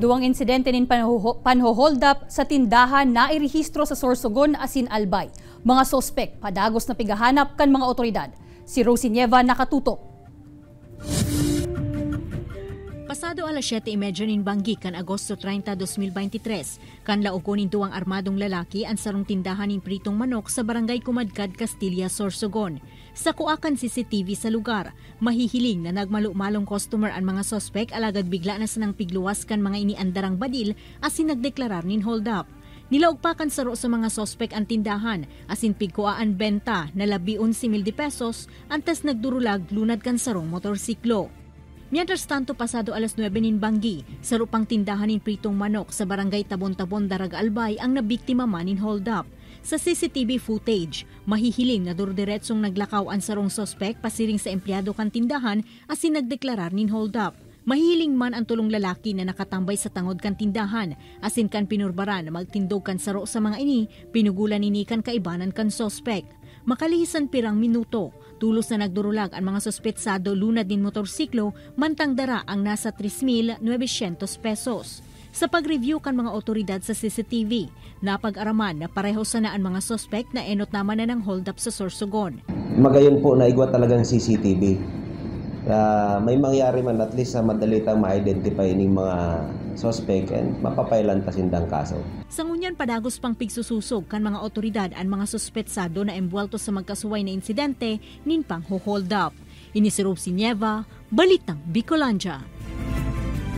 Duwang insidente nin panho-hold up sa tindahan na irehistro sa Sorsogon, Asin Albay. Mga sospek padagos na pigahanap kan mga otoridad. Si Rosie Nieva nakatutok. Pasado alas 7:30 nin Banggi kan Agosto 30, 2023, kan laukonin duwang armadong lalaki ang sarong tindahan nin pritong manok sa barangay Kumadkad, Castilla, Sorsogon. Sa kuakan CCTV sa lugar, mahihiling na nagmalumalong customer ang mga sospek alagad bigla na sanang pigluwas kan mga iniandarang badil asin nagdeklarar nin hold up. Nilaog pa kan saro sa mga sospek ang tindahan asin pigkuaan benta na 11,000 pesos antes nagdurulag lunad kan sarong motorsiklo. Mientras tanto, pasado alas 9 nin Banggi, sa rupang tindahan nin pritong manok sa barangay Tabon-Tabon, Daraga Albay ang nabiktima man nin hold up. Sa CCTV footage, mahihiling na durdiretsong naglakaw ang sarong sospek pasiring sa empleyado kan tindahan asin nagdeklarar nin hold up. Mahihiling man ang tulong lalaki na nakatambay sa tangod kan tindahan asin kan pinurbara na magtindog kan saro sa mga ini, pinugulan nini kan kaibanan kan sospek. Makalihisan pirang minuto, tulos na nagdurulag ang mga sospetsado lunad din motorsiklo mantang dara ang nasa 3,900 pesos. Sa pag-review kan mga otoridad sa CCTV, napag-araman na pareho sana ang mga sospek na enot naman na ng hold up sa Sorsogon. Magayon po na igwa talagang CCTV. May mangyari man at least sa madalitang ma-identify ng mga suspect and mapapailan pa sindang kaso. Sa ngunyan padagos pang pigsususog kan mga otoridad ang mga suspetsado na embwelto sa magkasuway na insidente nin pang hold up. Ini si Rosie Nieva, Balitang Bicolandia.